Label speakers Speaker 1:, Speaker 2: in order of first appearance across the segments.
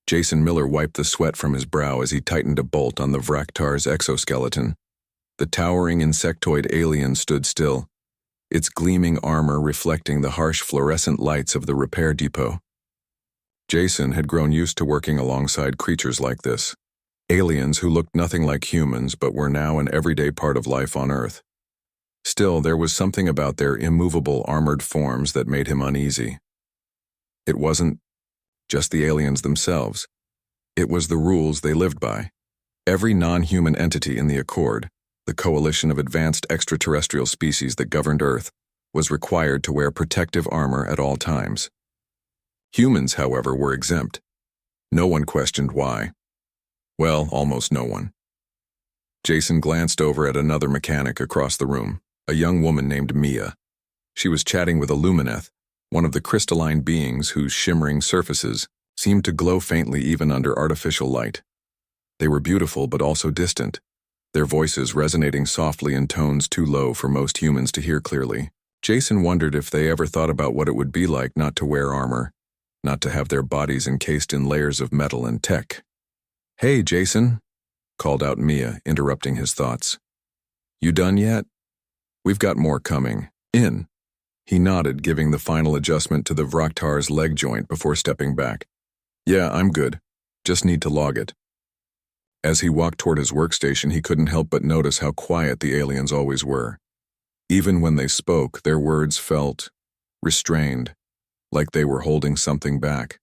Speaker 1: Jason Miller wiped the sweat from his brow as he tightened a bolt on the Vraktar's exoskeleton. The towering insectoid alien stood still, its gleaming armor reflecting the harsh fluorescent lights of the repair depot. Jason had grown used to working alongside creatures like this, aliens who looked nothing like humans but were now an everyday part of life on Earth. Still, there was something about their immovable armored forms that made him uneasy. It wasn't just the aliens themselves. It was the rules they lived by. Every non-human entity in the Accord, the coalition of advanced extraterrestrial species that governed Earth, was required to wear protective armor at all times. Humans, however, were exempt. No one questioned why. Well, almost no one. Jason glanced over at another mechanic across the room, a young woman named Mia. She was chatting with Illumineth, one of the crystalline beings whose shimmering surfaces seemed to glow faintly even under artificial light. They were beautiful but also distant, their voices resonating softly in tones too low for most humans to hear clearly. Jason wondered if they ever thought about what it would be like not to wear armor, not to have their bodies encased in layers of metal and tech. "Hey, Jason," called out Mia, interrupting his thoughts. "You done yet? We've got more coming. In." He nodded, giving the final adjustment to the Vraktar's leg joint before stepping back. "Yeah, I'm good. Just need to log it." As he walked toward his workstation, he couldn't help but notice how quiet the aliens always were. Even when they spoke, their words felt restrained, like they were holding something back.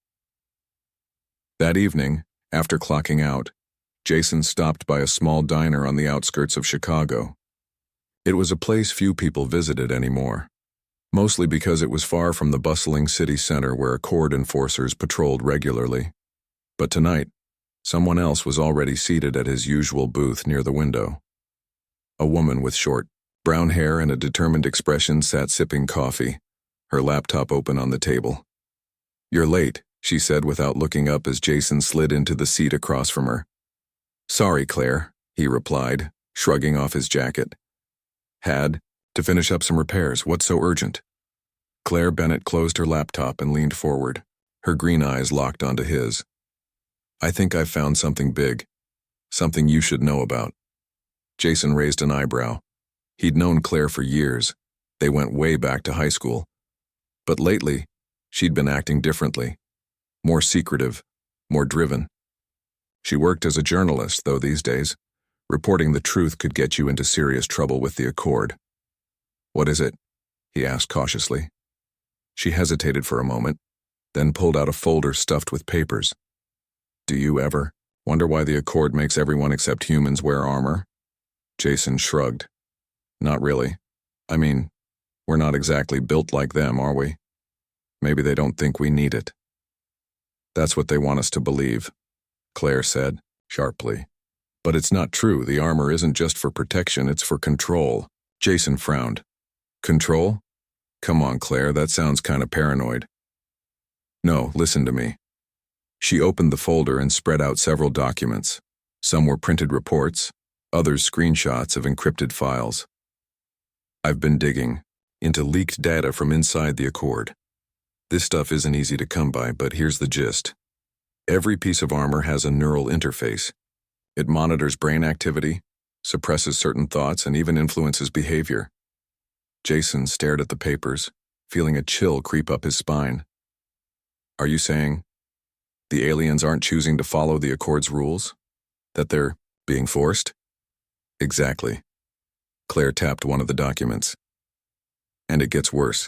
Speaker 1: That evening, after clocking out, Jason stopped by a small diner on the outskirts of Chicago. It was a place few people visited anymore, mostly because it was far from the bustling city center where Accord enforcers patrolled regularly. But tonight, someone else was already seated at his usual booth near the window. A woman with short, brown hair and a determined expression sat sipping coffee, her laptop open on the table. "You're late," she said without looking up as Jason slid into the seat across from her. "Sorry, Claire," he replied, shrugging off his jacket. "Had to finish up some repairs. What's so urgent?" Claire Bennett closed her laptop and leaned forward, her green eyes locked onto his. "I think I've found something big. Something you should know about." Jason raised an eyebrow. He'd known Claire for years. They went way back to high school. But lately, she'd been acting differently. More secretive, more driven. She worked as a journalist, though these days. Reporting the truth could get you into serious trouble with the Accord. "What is it?" he asked cautiously. She hesitated for a moment, then pulled out a folder stuffed with papers. "Do you ever wonder why the Accord makes everyone except humans wear armor?" Jason shrugged. "Not really. I mean, we're not exactly built like them, are we? Maybe they don't think we need it." "That's what they want us to believe," Claire said, sharply. "But it's not true. The armor isn't just for protection, it's for control." Jason frowned. "Control? Come on, Claire, that sounds kind of paranoid." "No, listen to me." She opened the folder and spread out several documents. Some were printed reports, others screenshots of encrypted files. "I've been digging into leaked data from inside the Accord. This stuff isn't easy to come by, but here's the gist. Every piece of armor has a neural interface. It monitors brain activity, suppresses certain thoughts, and even influences behavior." Jason stared at the papers, feeling a chill creep up his spine. "Are you saying the aliens aren't choosing to follow the Accord's rules? That they're being forced?" "Exactly." Claire tapped one of the documents. "And it gets worse.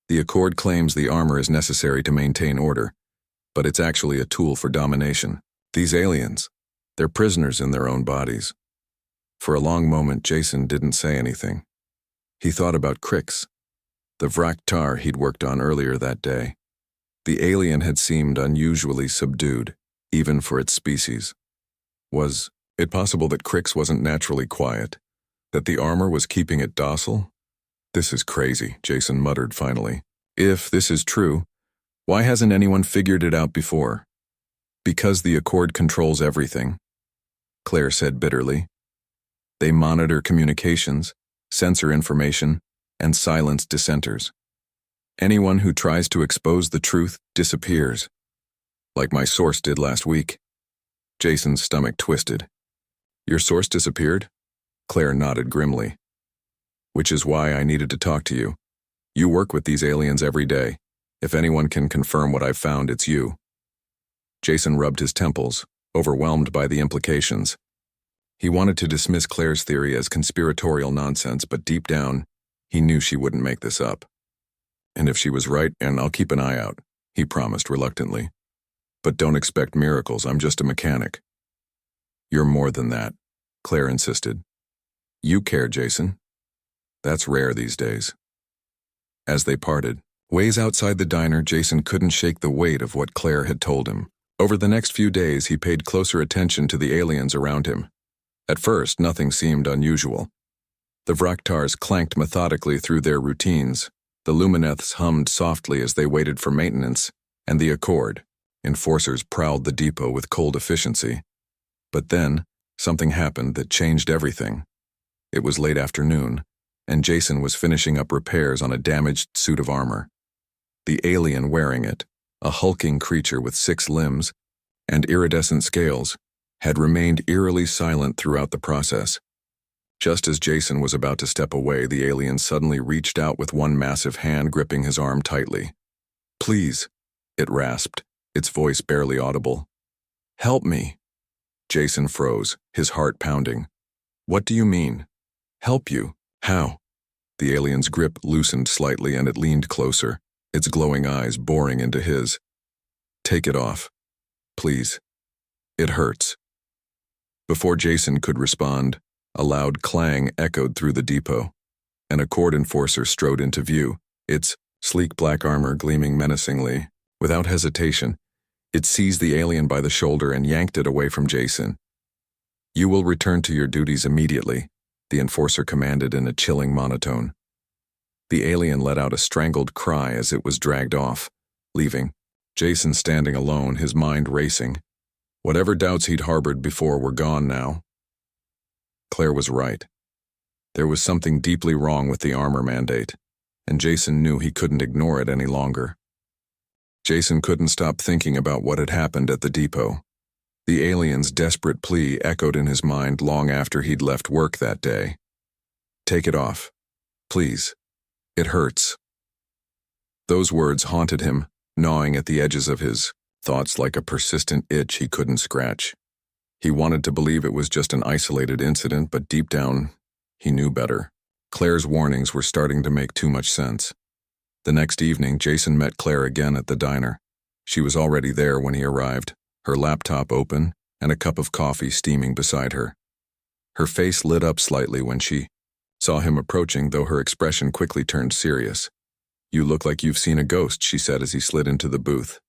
Speaker 1: The Accord claims the armor is necessary to maintain order, but it's actually a tool for domination. These aliens, they're prisoners in their own bodies." For a long moment, Jason didn't say anything. He thought about Crix, the Vraktar he'd worked on earlier that day. The alien had seemed unusually subdued, even for its species. Was it possible that Crix wasn't naturally quiet? That the armor was keeping it docile? "This is crazy," Jason muttered finally. "If this is true, why hasn't anyone figured it out before?" "Because the Accord controls everything," Claire said bitterly. "They monitor communications, censor information, and silence dissenters. Anyone who tries to expose the truth disappears. Like my source did last week. Jason's stomach twisted. Your source disappeared? Claire nodded grimly. Which is why I needed to talk to you. You work with these aliens every day. If anyone can confirm what I've found, it's you. Jason rubbed his temples, overwhelmed by the implications. He wanted to dismiss Claire's theory as conspiratorial nonsense, but deep down, he knew she wouldn't make this up. And if she was right, and I'll keep an eye out, he promised reluctantly. But don't expect miracles, I'm just a mechanic. You're more than that, Claire insisted. You care, Jason. That's rare these days. As they parted, ways outside the diner, Jason couldn't shake the weight of what Claire had told him. Over the next few days, he paid closer attention to the aliens around him. At first, nothing seemed unusual. The Vraktars clanked methodically through their routines, the Lumineths hummed softly as they waited for maintenance, and the Accord, enforcers, prowled the depot with cold efficiency. But then, something happened that changed everything. It was late afternoon, and Jason was finishing up repairs on a damaged suit of armor. The alien wearing it, a hulking creature with 6 limbs and iridescent scales, had remained eerily silent throughout the process. Just as Jason was about to step away, the alien suddenly reached out with one massive hand gripping his arm tightly. Please, it rasped, its voice barely audible. Help me. Jason froze, his heart pounding. What do you mean? Help you? How? The alien's grip loosened slightly and it leaned closer, its glowing eyes boring into his. Take it off. Please. It hurts. Before Jason could respond, a loud clang echoed through the depot. An Accord enforcer strode into view, its sleek black armor gleaming menacingly. Without hesitation, it seized the alien by the shoulder and yanked it away from Jason. You will return to your duties immediately, the enforcer commanded in a chilling monotone. The alien let out a strangled cry as it was dragged off, leaving Jason standing alone, his mind racing. Whatever doubts he'd harbored before were gone now. Claire was right. There was something deeply wrong with the armor mandate, and Jason knew he couldn't ignore it any longer. Jason couldn't stop thinking about what had happened at the depot. The alien's desperate plea echoed in his mind long after he'd left work that day. Take it off. Please. It hurts. Those words haunted him, gnawing at the edges of his thoughts like a persistent itch he couldn't scratch. He wanted to believe it was just an isolated incident, but deep down, he knew better. Claire's warnings were starting to make too much sense. The next evening, Jason met Claire again at the diner. She was already there when he arrived, her laptop open and a cup of coffee steaming beside her. Her face lit up slightly when she saw him approaching, though her expression quickly turned serious. You look like you've seen a ghost, she said as he slid into the booth.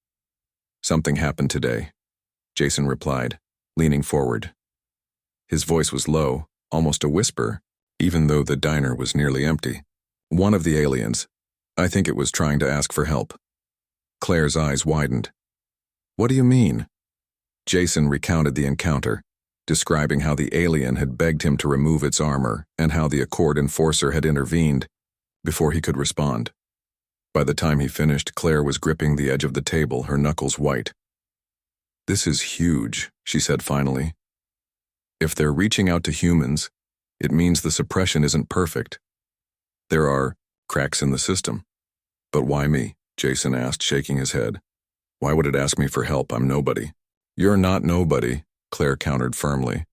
Speaker 1: Something happened today, Jason replied, leaning forward. His voice was low, almost a whisper, even though the diner was nearly empty. One of the aliens, I think it was trying to ask for help. Claire's eyes widened. What do you mean? Jason recounted the encounter, describing how the alien had begged him to remove its armor and how the Accord enforcer had intervened before he could respond. By the time he finished, Claire was gripping the edge of the table, her knuckles white. This is huge, she said finally. If they're reaching out to humans, it means the suppression isn't perfect. There are cracks in the system. But why me? Jason asked, shaking his head. Why would it ask me for help? I'm nobody. You're not nobody, Claire countered firmly.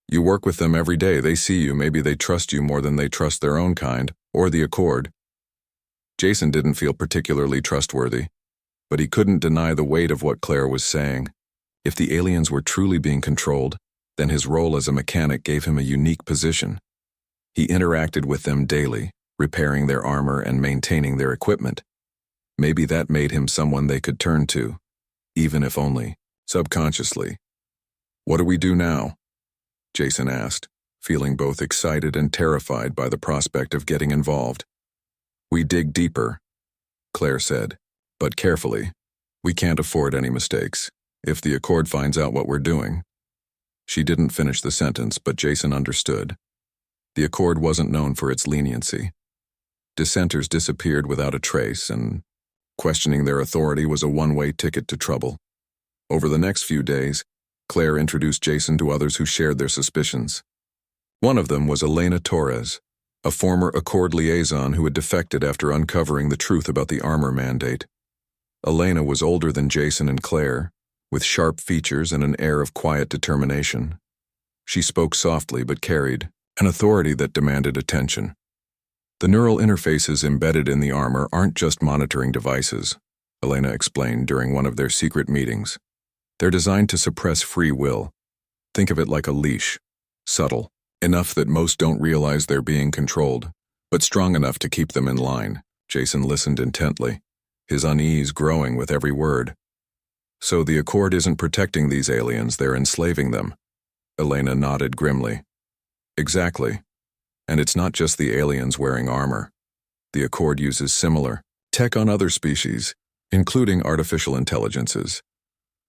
Speaker 1: You work with them every day. They see you. Maybe they trust you more than they trust their own kind, or the Accord. Jason didn't feel particularly trustworthy, but he couldn't deny the weight of what Claire was saying. If the aliens were truly being controlled, then his role as a mechanic gave him a unique position. He interacted with them daily, repairing their armor and maintaining their equipment. Maybe that made him someone they could turn to, even if only subconsciously. What do we do now? Jason asked, feeling both excited and terrified by the prospect of getting involved. We dig deeper, Claire said, but carefully. We can't afford any mistakes. If the Accord finds out what we're doing. She didn't finish the sentence, but Jason understood. The Accord wasn't known for its leniency. Dissenters disappeared without a trace, and questioning their authority was a one-way ticket to trouble. Over the next few days, Claire introduced Jason to others who shared their suspicions. One of them was Elena Torres, a former Accord liaison who had defected after uncovering the truth about the armor mandate. Elena was older than Jason and Claire, with sharp features and an air of quiet determination. She spoke softly but carried an authority that demanded attention. The neural interfaces embedded in the armor aren't just monitoring devices, Elena explained during one of their secret meetings. They're designed to suppress free will. Think of it like a leash, subtle, enough that most don't realize they're being controlled, but strong enough to keep them in line. Jason listened intently, his unease growing with every word. So the Accord isn't protecting these aliens, they're enslaving them. Elena nodded grimly. Exactly. And it's not just the aliens wearing armor. The Accord uses similar tech on other species, including artificial intelligences.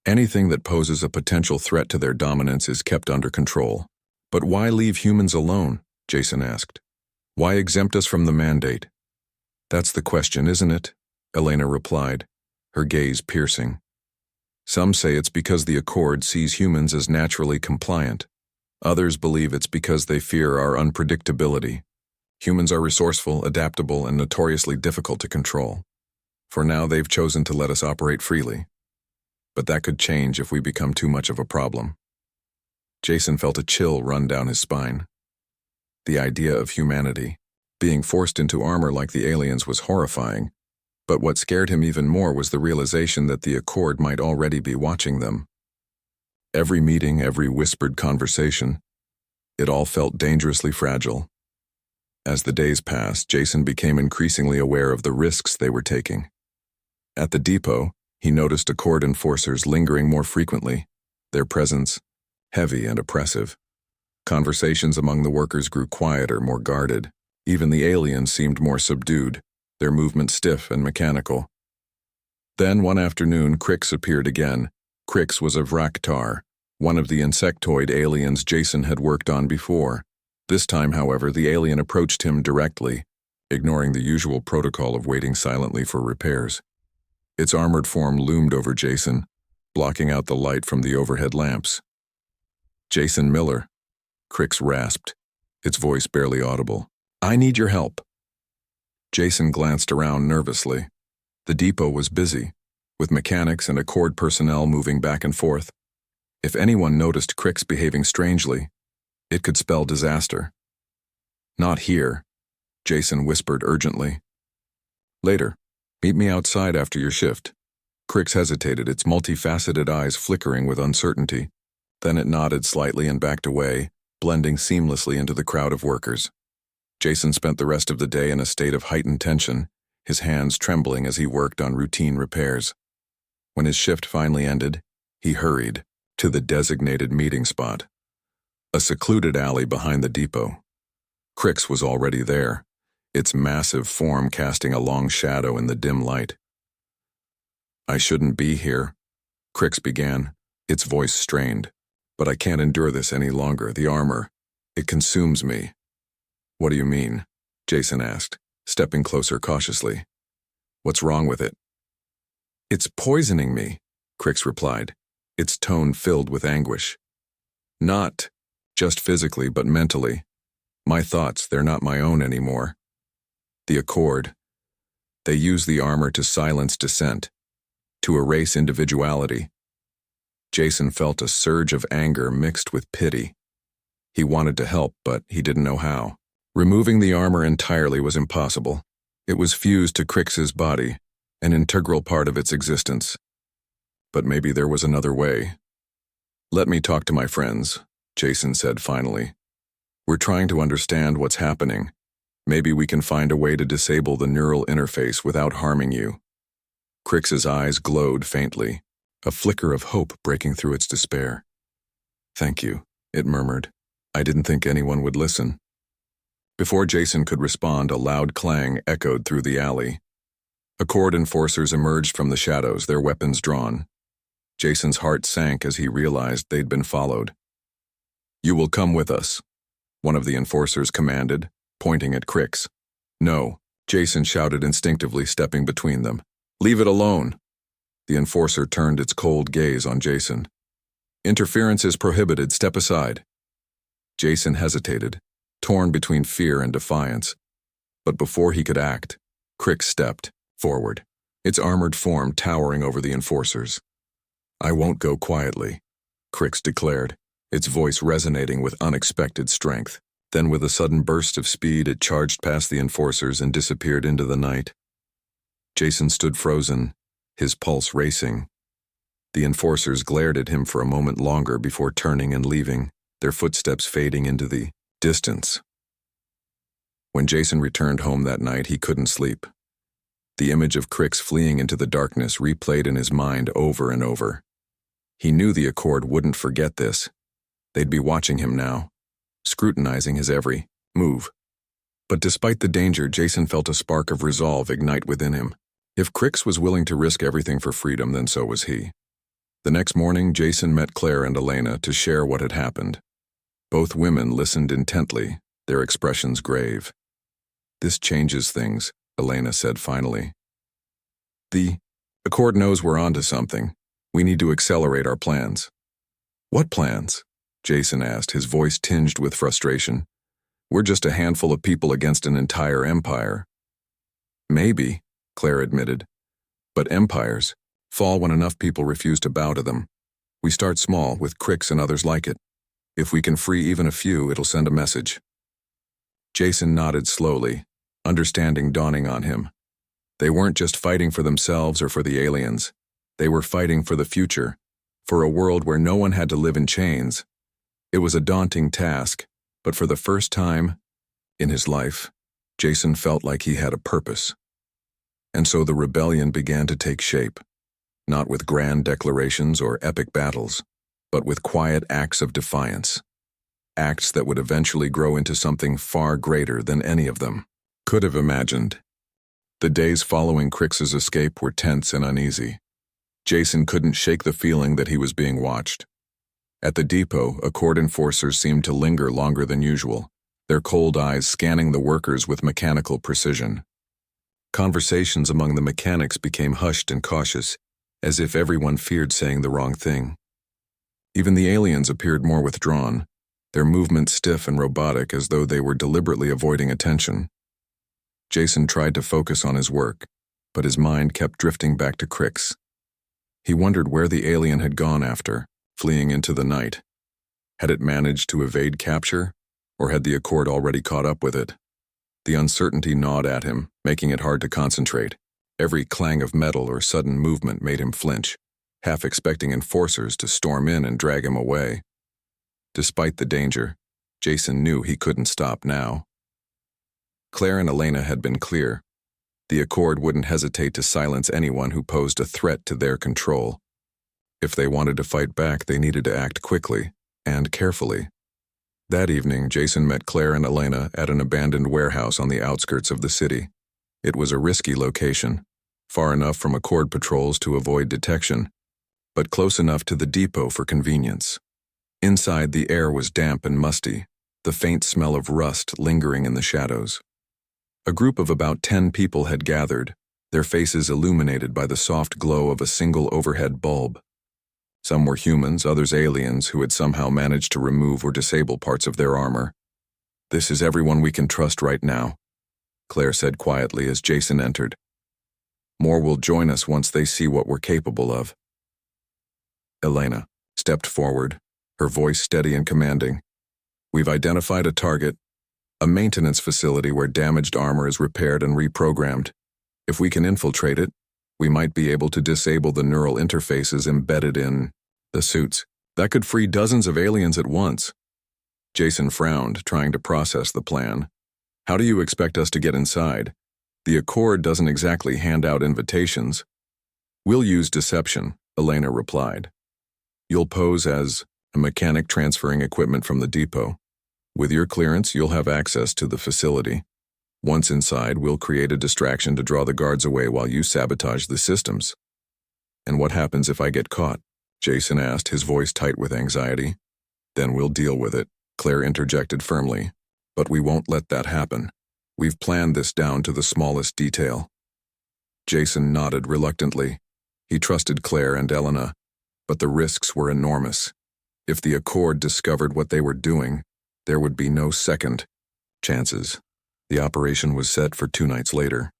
Speaker 1: Anything that poses a potential threat to their dominance is kept under control. But why leave humans alone? Jason asked. Why exempt us from the mandate? That's the question, isn't it? Elena replied, her gaze piercing. Some say it's because the Accord sees humans as naturally compliant. Others believe it's because they fear our unpredictability. Humans are resourceful, adaptable, and notoriously difficult to control. For now, they've chosen to let us operate freely. But that could change if we become too much of a problem. Jason felt a chill run down his spine. The idea of humanity, being forced into armor like the aliens, was horrifying, but what scared him even more was the realization that the Accord might already be watching them. Every meeting, every whispered conversation, it all felt dangerously fragile. As the days passed, Jason became increasingly aware of the risks they were taking. At the depot, he noticed Accord enforcers lingering more frequently, their presence heavy and oppressive. Conversations among the workers grew quieter, more guarded. Even the aliens seemed more subdued, their movements stiff and mechanical. Then one afternoon, Crix appeared again. Crix was a Vraktar, one of the insectoid aliens Jason had worked on before. This time, however, the alien approached him directly, ignoring the usual protocol of waiting silently for repairs. Its armored form loomed over Jason, blocking out the light from the overhead lamps. Jason Miller, Crix rasped, its voice barely audible. I need your help. Jason glanced around nervously. The depot was busy, with mechanics and Accord personnel moving back and forth. If anyone noticed Crix behaving strangely, it could spell disaster. Not here, Jason whispered urgently. Later, meet me outside after your shift. Crix hesitated, its multifaceted eyes flickering with uncertainty. Then it nodded slightly and backed away, blending seamlessly into the crowd of workers. Jason spent the rest of the day in a state of heightened tension, his hands trembling as he worked on routine repairs. When his shift finally ended, he hurried to the designated meeting spot, a secluded alley behind the depot. Crix was already there, its massive form casting a long shadow in the dim light. I shouldn't be here, Crix began, its voice strained. But I can't endure this any longer. The armor, it consumes me. What do you mean? Jason asked, stepping closer cautiously. What's wrong with it? It's poisoning me, Crix replied, its tone filled with anguish. Not just physically, but mentally. My thoughts, they're not my own anymore. The Accord, they use the armor to silence dissent, to erase individuality. Jason felt a surge of anger mixed with pity. He wanted to help, but he didn't know how. Removing the armor entirely was impossible. It was fused to Crix's body, an integral part of its existence. But maybe there was another way. Let me talk to my friends, Jason said finally. We're trying to understand what's happening. Maybe we can find a way to disable the neural interface without harming you. Crix's eyes glowed faintly, a flicker of hope breaking through its despair. Thank you, it murmured. I didn't think anyone would listen. Before Jason could respond, a loud clang echoed through the alley. Accord enforcers emerged from the shadows, their weapons drawn. Jason's heart sank as he realized they'd been followed. You will come with us, one of the enforcers commanded, pointing at Crix. No, Jason shouted instinctively, stepping between them. Leave it alone. The enforcer turned its cold gaze on Jason. "Interference is prohibited. Step aside." Jason hesitated, torn between fear and defiance. But before he could act, Crix stepped forward, its armored form towering over the enforcers. "I won't go quietly," Crix declared, its voice resonating with unexpected strength. Then with a sudden burst of speed, it charged past the enforcers and disappeared into the night. Jason stood frozen, his pulse racing. The enforcers glared at him for a moment longer before turning and leaving, their footsteps fading into the distance. When Jason returned home that night, he couldn't sleep. The image of Crix fleeing into the darkness replayed in his mind over and over. He knew the Accord wouldn't forget this. They'd be watching him now, scrutinizing his every move. But despite the danger, Jason felt a spark of resolve ignite within him. If Crix was willing to risk everything for freedom, then so was he. The next morning, Jason met Claire and Elena to share what had happened. Both women listened intently, their expressions grave. "This changes things," Elena said finally. "The Accord knows we're onto something. We need to accelerate our plans." "What plans?" Jason asked, his voice tinged with frustration. "We're just a handful of people against an entire empire." "Maybe," Claire admitted. "But empires fall when enough people refuse to bow to them. We start small, with Crix and others like it. If we can free even a few, it'll send a message." Jason nodded slowly, understanding dawning on him. They weren't just fighting for themselves or for the aliens. They were fighting for the future, for a world where no one had to live in chains. It was a daunting task, but for the first time in his life, Jason felt like he had a purpose. And so the rebellion began to take shape, not with grand declarations or epic battles, but with quiet acts of defiance. Acts that would eventually grow into something far greater than any of them could have imagined. The days following Crix's escape were tense and uneasy. Jason couldn't shake the feeling that he was being watched. At the depot, Accord enforcers seemed to linger longer than usual, their cold eyes scanning the workers with mechanical precision. Conversations among the mechanics became hushed and cautious, as if everyone feared saying the wrong thing. Even the aliens appeared more withdrawn, their movements stiff and robotic, as though they were deliberately avoiding attention. Jason tried to focus on his work, but his mind kept drifting back to Crix. He wondered where the alien had gone after, fleeing into the night. Had it managed to evade capture, or had the Accord already caught up with it? The uncertainty gnawed at him, making it hard to concentrate. Every clang of metal or sudden movement made him flinch, half expecting enforcers to storm in and drag him away. Despite the danger, Jason knew he couldn't stop now. Claire and Elena had been clear. The Accord wouldn't hesitate to silence anyone who posed a threat to their control. If they wanted to fight back, they needed to act quickly and carefully. That evening, Jason met Claire and Elena at an abandoned warehouse on the outskirts of the city. It was a risky location, far enough from Accord patrols to avoid detection, but close enough to the depot for convenience. Inside, the air was damp and musty, the faint smell of rust lingering in the shadows. A group of about 10 people had gathered, their faces illuminated by the soft glow of a single overhead bulb. Some were humans, others aliens who had somehow managed to remove or disable parts of their armor. "This is everyone we can trust right now," Claire said quietly as Jason entered. "More will join us once they see what we're capable of." Elena stepped forward, her voice steady and commanding. "We've identified a target, a maintenance facility where damaged armor is repaired and reprogrammed. If we can infiltrate it, we might be able to disable the neural interfaces embedded in the suits. That could free dozens of aliens at once." Jason frowned, trying to process the plan. "How do you expect us to get inside? The Accord doesn't exactly hand out invitations." "We'll use deception," Elena replied. "You'll pose as a mechanic transferring equipment from the depot. With your clearance, you'll have access to the facility. Once inside, we'll create a distraction to draw the guards away while you sabotage the systems." "And what happens if I get caught?" Jason asked, his voice tight with anxiety. "Then we'll deal with it," Claire interjected firmly. "But we won't let that happen. We've planned this down to the smallest detail." Jason nodded reluctantly. He trusted Claire and Elena, but the risks were enormous. If the Accord discovered what they were doing, there would be no second chances. The operation was set for 2 nights later.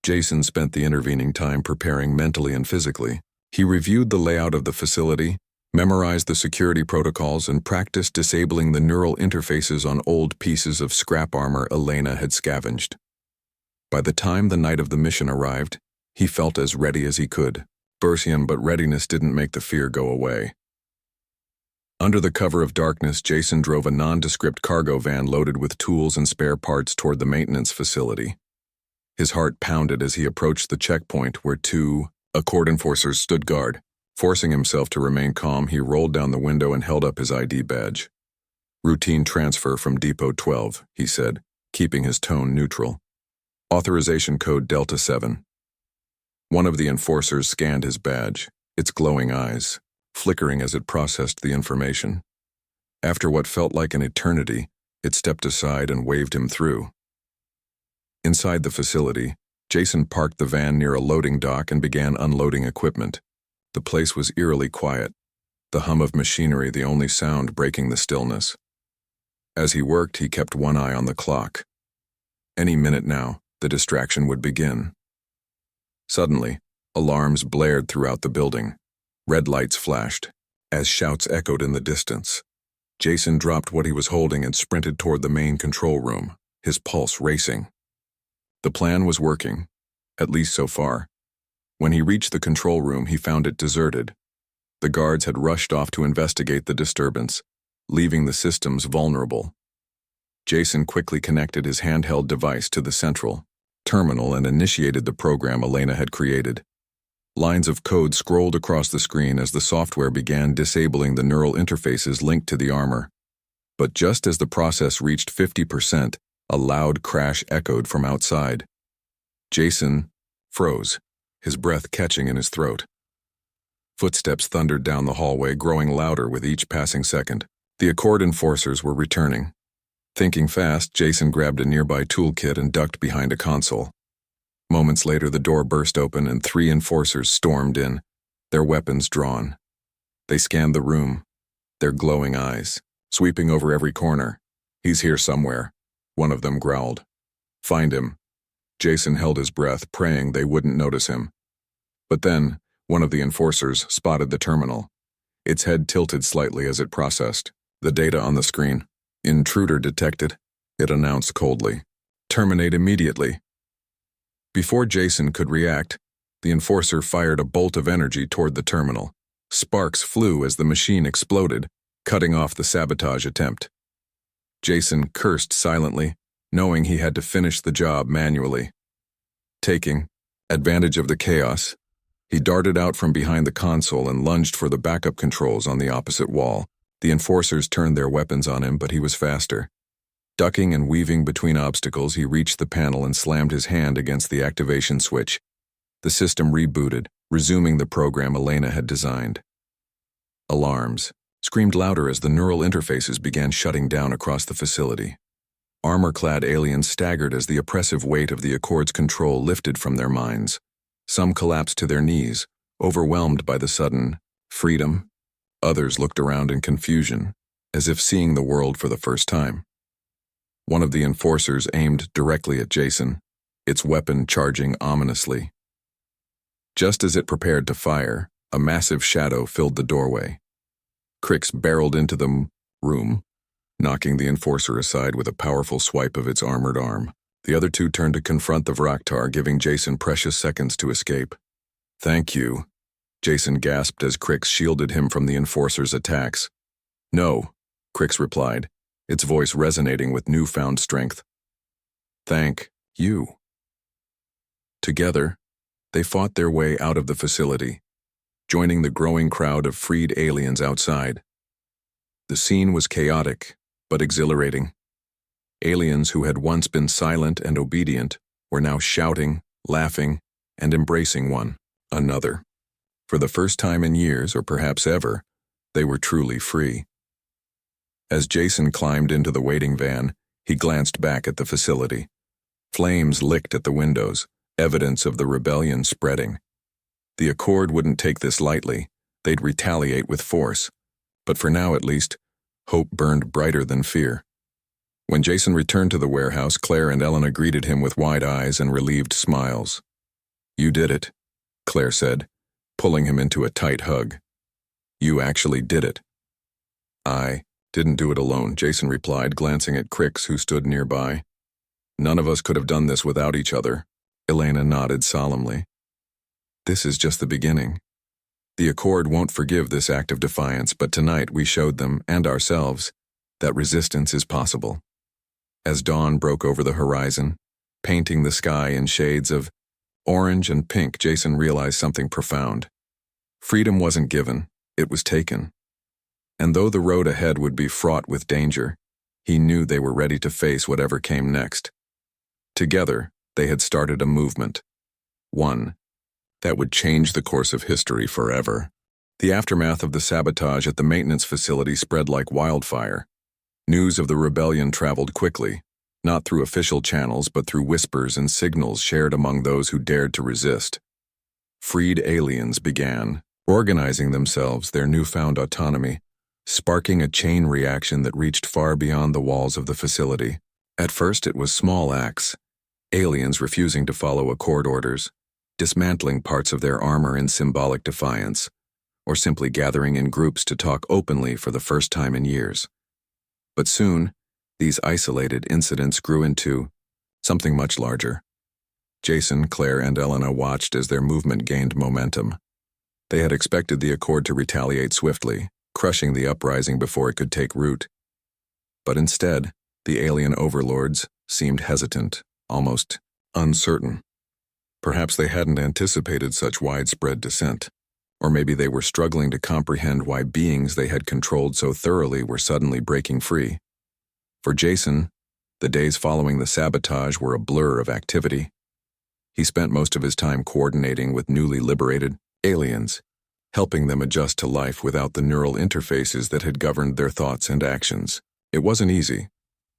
Speaker 1: Jason spent the intervening time preparing mentally and physically. He reviewed the layout of the facility, memorized the security protocols, and practiced disabling the neural interfaces on old pieces of scrap armor Elena had scavenged. By the time the night of the mission arrived, he felt as ready as he could. But readiness didn't make the fear go away. Under the cover of darkness, Jason drove a nondescript cargo van loaded with tools and spare parts toward the maintenance facility. His heart pounded as he approached the checkpoint where 2 Accord enforcers stood guard. Forcing himself to remain calm, he rolled down the window and held up his ID badge. "Routine transfer from Depot 12, he said, keeping his tone neutral. "Authorization code Delta 7. One of the enforcers scanned his badge, its glowing eyes flickering as it processed the information. After what felt like an eternity, it stepped aside and waved him through. Inside the facility, Jason parked the van near a loading dock and began unloading equipment. The place was eerily quiet, the hum of machinery the only sound breaking the stillness. As he worked, he kept one eye on the clock. Any minute now, the distraction would begin. Suddenly, alarms blared throughout the building. Red lights flashed, as shouts echoed in the distance. Jason dropped what he was holding and sprinted toward the main control room, his pulse racing. The plan was working, at least so far. When he reached the control room, he found it deserted. The guards had rushed off to investigate the disturbance, leaving the systems vulnerable. Jason quickly connected his handheld device to the central terminal and initiated the program Elena had created. Lines of code scrolled across the screen as the software began disabling the neural interfaces linked to the armor. But just as the process reached 50%, a loud crash echoed from outside. Jason froze, his breath catching in his throat. Footsteps thundered down the hallway, growing louder with each passing second. The Accord enforcers were returning. Thinking fast, Jason grabbed a nearby toolkit and ducked behind a console. Moments later, the door burst open and 3 enforcers stormed in, their weapons drawn. They scanned the room, their glowing eyes sweeping over every corner. "He's here somewhere," one of them growled. "Find him." Jason held his breath, praying they wouldn't notice him. But then, one of the enforcers spotted the terminal. Its head tilted slightly as it processed the data on the screen. "Intruder detected," it announced coldly. "Terminate immediately." Before Jason could react, the enforcer fired a bolt of energy toward the terminal. Sparks flew as the machine exploded, cutting off the sabotage attempt. Jason cursed silently, knowing he had to finish the job manually. Taking advantage of the chaos, he darted out from behind the console and lunged for the backup controls on the opposite wall. The enforcers turned their weapons on him, but he was faster. Ducking and weaving between obstacles, he reached the panel and slammed his hand against the activation switch. The system rebooted, resuming the program Elena had designed. Alarms screamed louder as the neural interfaces began shutting down across the facility. Armor-clad aliens staggered as the oppressive weight of the Accord's control lifted from their minds. Some collapsed to their knees, overwhelmed by the sudden freedom. Others looked around in confusion, as if seeing the world for the first time. One of the enforcers aimed directly at Jason, its weapon charging ominously. Just as it prepared to fire, a massive shadow filled the doorway. Crix barreled into the room, knocking the enforcer aside with a powerful swipe of its armored arm. The other 2 turned to confront the Vraktar, giving Jason precious seconds to escape. "Thank you," Jason gasped as Crix shielded him from the enforcer's attacks. "No," Crix replied, its voice resonating with newfound strength. "Thank you." Together, they fought their way out of the facility, joining the growing crowd of freed aliens outside. The scene was chaotic, but exhilarating. Aliens who had once been silent and obedient were now shouting, laughing, and embracing one another. For the first time in years, or perhaps ever, they were truly free. As Jason climbed into the waiting van, he glanced back at the facility. Flames licked at the windows, evidence of the rebellion spreading. The Accord wouldn't take this lightly. They'd retaliate with force. But for now, at least, hope burned brighter than fear. When Jason returned to the warehouse, Claire and Elena greeted him with wide eyes and relieved smiles. "You did it," Claire said, pulling him into a tight hug. "You actually did it." "I didn't do it alone," Jason replied, glancing at Crix, who stood nearby. "None of us could have done this without each other." Elena nodded solemnly. "This is just the beginning. The Accord won't forgive this act of defiance, but tonight we showed them, and ourselves, that resistance is possible." As dawn broke over the horizon, painting the sky in shades of orange and pink, Jason realized something profound. Freedom wasn't given, it was taken. And though the road ahead would be fraught with danger, he knew they were ready to face whatever came next. Together, they had started a movement. One that would change the course of history forever. The aftermath of the sabotage at the maintenance facility spread like wildfire. News of the rebellion traveled quickly, not through official channels but through whispers and signals shared among those who dared to resist. Freed aliens began organizing themselves, their newfound autonomy, sparking a chain reaction that reached far beyond the walls of the facility. At first it was small acts, aliens refusing to follow Accord orders, dismantling parts of their armor in symbolic defiance, or simply gathering in groups to talk openly for the first time in years. But soon, these isolated incidents grew into something much larger. Jason, Claire, and Elena watched as their movement gained momentum. They had expected the Accord to retaliate swiftly, crushing the uprising before it could take root. But instead, the alien overlords seemed hesitant, almost uncertain. Perhaps they hadn't anticipated such widespread dissent, or maybe they were struggling to comprehend why beings they had controlled so thoroughly were suddenly breaking free. For Jason, the days following the sabotage were a blur of activity. He spent most of his time coordinating with newly liberated aliens, helping them adjust to life without the neural interfaces that had governed their thoughts and actions. It wasn't easy.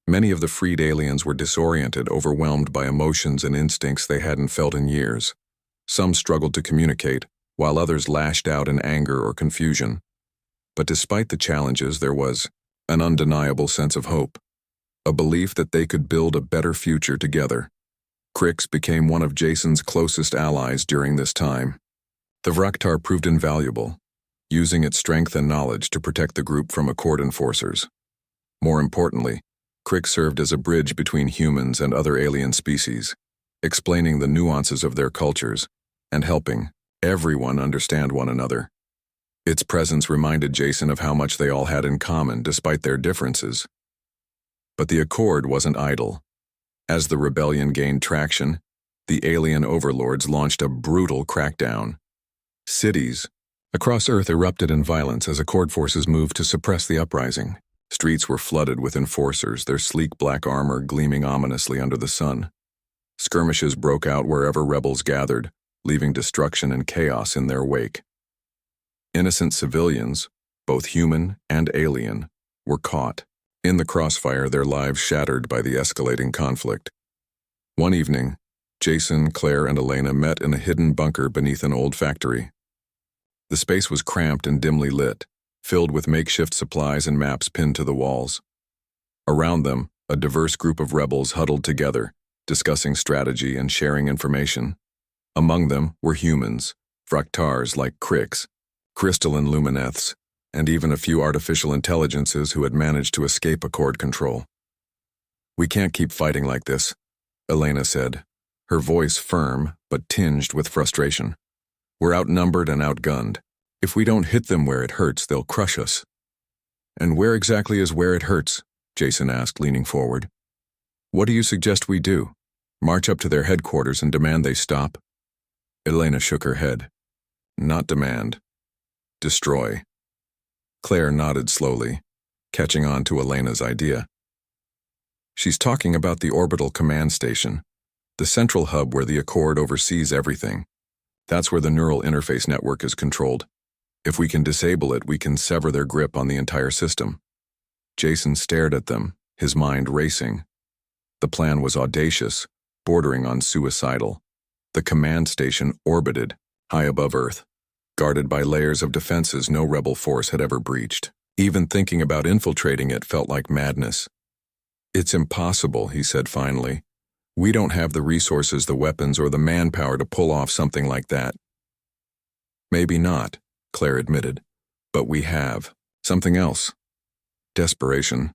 Speaker 1: Many of the freed aliens were disoriented, overwhelmed by emotions and instincts they hadn't felt in years. Some struggled to communicate, while others lashed out in anger or confusion. But despite the challenges, there was an undeniable sense of hope, a belief that they could build a better future together. Crix became one of Jason's closest allies during this time. The Vraktar proved invaluable, using its strength and knowledge to protect the group from Accord enforcers. More importantly, Crix served as a bridge between humans and other alien species, explaining the nuances of their cultures and helping everyone understand one another. Its presence reminded Jason of how much they all had in common despite their differences. But the Accord wasn't idle. As the rebellion gained traction, the alien overlords launched a brutal crackdown. Cities across Earth erupted in violence as Accord forces moved to suppress the uprising. Streets were flooded with enforcers, their sleek black armor gleaming ominously under the sun. Skirmishes broke out wherever rebels gathered, leaving destruction and chaos in their wake. Innocent civilians, both human and alien, were caught. In the crossfire, their lives shattered by the escalating conflict. One evening, Jason, Claire, and Elena met in a hidden bunker beneath an old factory. The space was cramped and dimly lit, filled with makeshift supplies and maps pinned to the walls. Around them, a diverse group of rebels huddled together, discussing strategy and sharing information. Among them were humans, Vraktars like Crix, crystalline lumineths, and even a few artificial intelligences who had managed to escape Accord control. "We can't keep fighting like this," Elena said, her voice firm but tinged with frustration. "We're outnumbered and outgunned. If we don't hit them where it hurts, they'll crush us." "And where exactly is where it hurts?" Jason asked, leaning forward. "What do you suggest we do? March up to their headquarters and demand they stop?" Elena shook her head. "Not demand. Destroy." Claire nodded slowly, catching on to Elena's idea. "She's talking about the orbital command station, the central hub where the Accord oversees everything. That's where the neural interface network is controlled. If we can disable it, we can sever their grip on the entire system." Jason stared at them, his mind racing. The plan was audacious, bordering on suicidal. The command station orbited, high above Earth, guarded by layers of defenses no rebel force had ever breached. Even thinking about infiltrating it felt like madness. "It's impossible," he said finally. "We don't have the resources, the weapons, or the manpower to pull off something like that." "Maybe not," Claire admitted, "but we have something else. Desperation.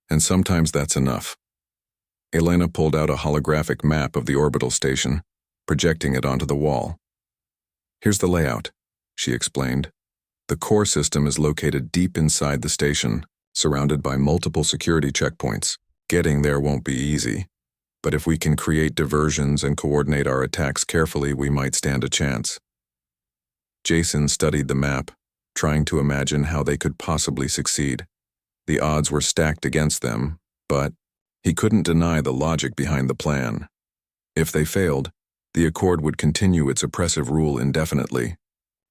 Speaker 1: And sometimes that's enough." Elena pulled out a holographic map of the orbital station, projecting it onto the wall. "Here's the layout," she explained. "The core system is located deep inside the station, surrounded by multiple security checkpoints. Getting there won't be easy, but if we can create diversions and coordinate our attacks carefully, we might stand a chance." Jason studied the map, trying to imagine how they could possibly succeed. The odds were stacked against them, but he couldn't deny the logic behind the plan. If they failed, the Accord would continue its oppressive rule indefinitely.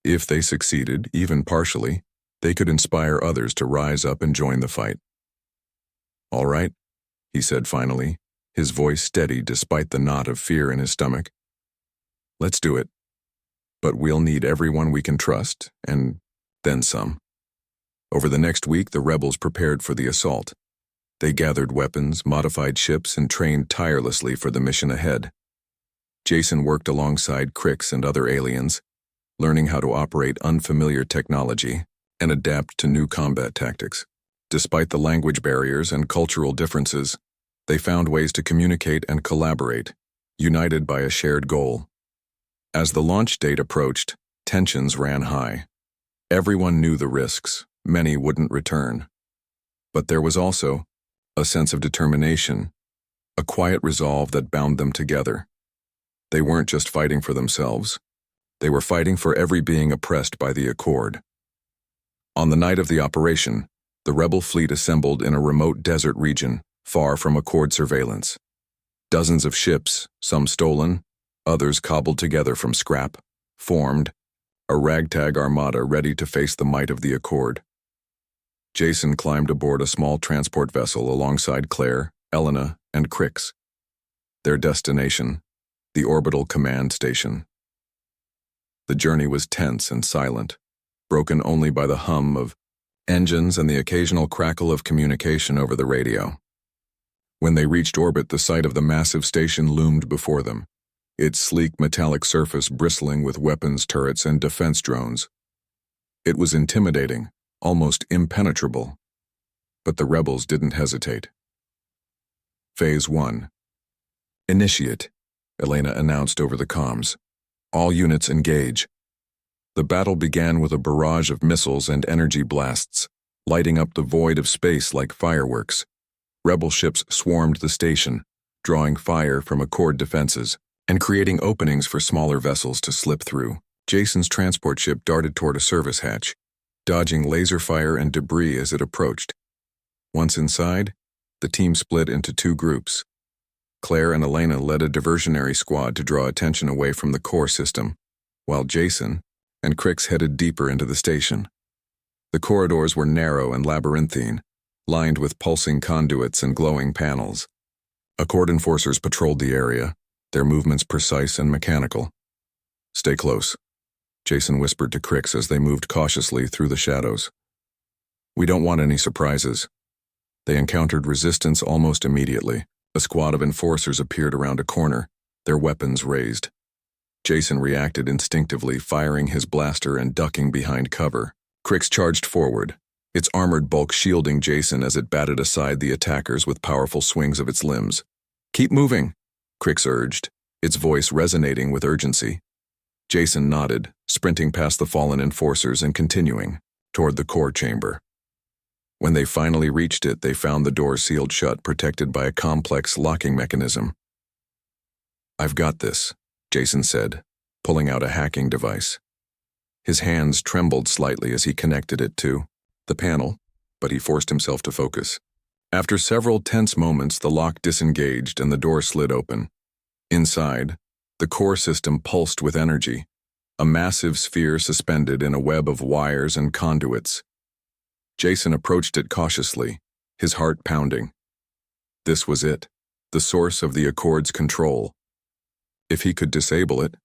Speaker 1: If they succeeded, even partially, they could inspire others to rise up and join the fight. "All right," he said finally, his voice steady despite the knot of fear in his stomach. "Let's do it. But we'll need everyone we can trust, and then some." Over the next week, the rebels prepared for the assault. They gathered weapons, modified ships, and trained tirelessly for the mission ahead. Jason worked alongside Crix and other aliens, learning how to operate unfamiliar technology and adapt to new combat tactics. Despite the language barriers and cultural differences, they found ways to communicate and collaborate, united by a shared goal. As the launch date approached, tensions ran high. Everyone knew the risks. Many wouldn't return. But there was also a sense of determination, a quiet resolve that bound them together. They weren't just fighting for themselves. They were fighting for every being oppressed by the Accord. On the night of the operation, the rebel fleet assembled in a remote desert region, far from Accord surveillance. Dozens of ships, some stolen, others cobbled together from scrap, formed a ragtag armada ready to face the might of the Accord. Jason climbed aboard a small transport vessel alongside Claire, Elena, and Crix. Their destination, the orbital command station. The journey was tense and silent, broken only by the hum of engines and the occasional crackle of communication over the radio. When they reached orbit, the sight of the massive station loomed before them, its sleek metallic surface bristling with weapons turrets and defense drones. It was intimidating, almost impenetrable, but the rebels didn't hesitate. Phase 1. "Initiate," Elena announced over the comms. "All units engage." The battle began with a barrage of missiles and energy blasts, lighting up the void of space like fireworks. Rebel ships swarmed the station, drawing fire from Accord defenses and creating openings for smaller vessels to slip through. Jason's transport ship darted toward a service hatch, dodging laser fire and debris as it approached. Once inside, the team split into two groups. Claire and Elena led a diversionary squad to draw attention away from the core system, while Jason and Crix headed deeper into the station. The corridors were narrow and labyrinthine, lined with pulsing conduits and glowing panels. Accord enforcers patrolled the area, their movements precise and mechanical. "Stay close," Jason whispered to Crix as they moved cautiously through the shadows. "We don't want any surprises." They encountered resistance almost immediately. A squad of enforcers appeared around a corner, their weapons raised. Jason reacted instinctively, firing his blaster and ducking behind cover. Crix charged forward, its armored bulk shielding Jason as it batted aside the attackers with powerful swings of its limbs. "Keep moving," Crix urged, its voice resonating with urgency. Jason nodded, sprinting past the fallen enforcers and continuing toward the core chamber. When they finally reached it, they found the door sealed shut, protected by a complex locking mechanism. "I've got this," Jason said, pulling out a hacking device. His hands trembled slightly as he connected it to the panel, but he forced himself to focus. After several tense moments, the lock disengaged and the door slid open. Inside, the core system pulsed with energy, a massive sphere suspended in a web of wires and conduits. Jason approached it cautiously, his heart pounding. This was it, the source of the Accord's control. If he could disable it,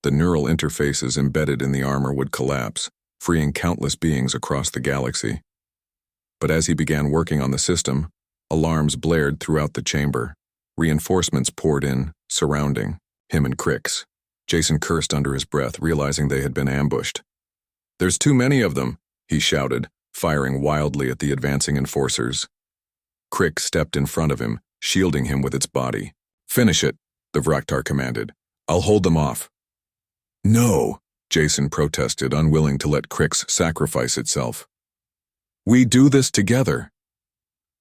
Speaker 1: The neural interfaces embedded in the armor would collapse, freeing countless beings across the galaxy. But as he began working on the system, alarms blared throughout the chamber. Reinforcements poured in, surrounding him and Crix. Jason cursed under his breath, realizing they had been ambushed. "There's too many of them," he shouted, firing wildly at the advancing enforcers. Crix stepped in front of him, shielding him with its body. "Finish it," the Vraktar commanded. "I'll hold them off." "No," Jason protested, unwilling to let Crix sacrifice itself. "We do this together."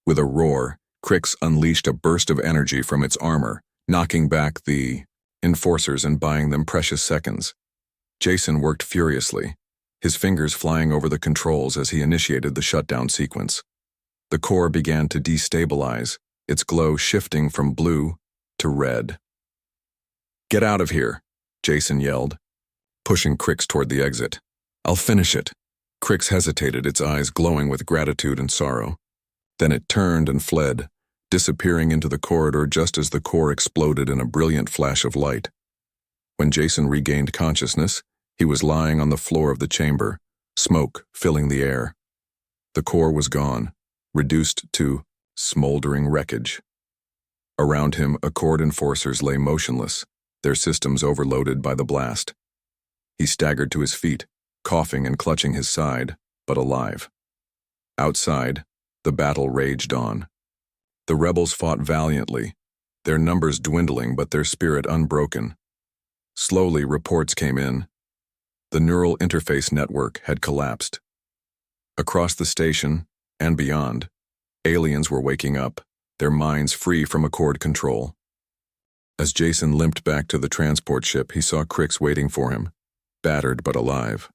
Speaker 1: With a roar, Crix unleashed a burst of energy from its armor, knocking back the enforcers and buying them precious seconds. Jason worked furiously, his fingers flying over the controls as he initiated the shutdown sequence. The core began to destabilize, its glow shifting from blue to red. "Get out of here," Jason yelled, pushing Crix toward the exit. "I'll finish it." Crix hesitated, its eyes glowing with gratitude and sorrow. Then it turned and fled, disappearing into the corridor just as the core exploded in a brilliant flash of light. When Jason regained consciousness, he was lying on the floor of the chamber, smoke filling the air. The core was gone, reduced to smoldering wreckage. Around him, Accord enforcers lay motionless, their systems overloaded by the blast. He staggered to his feet, coughing and clutching his side, but alive. Outside, the battle raged on. The rebels fought valiantly, their numbers dwindling but their spirit unbroken. Slowly, reports came in. The neural interface network had collapsed. Across the station, and beyond, aliens were waking up, their minds free from Accord control. As Jason limped back to the transport ship, he saw Crix waiting for him, battered but alive.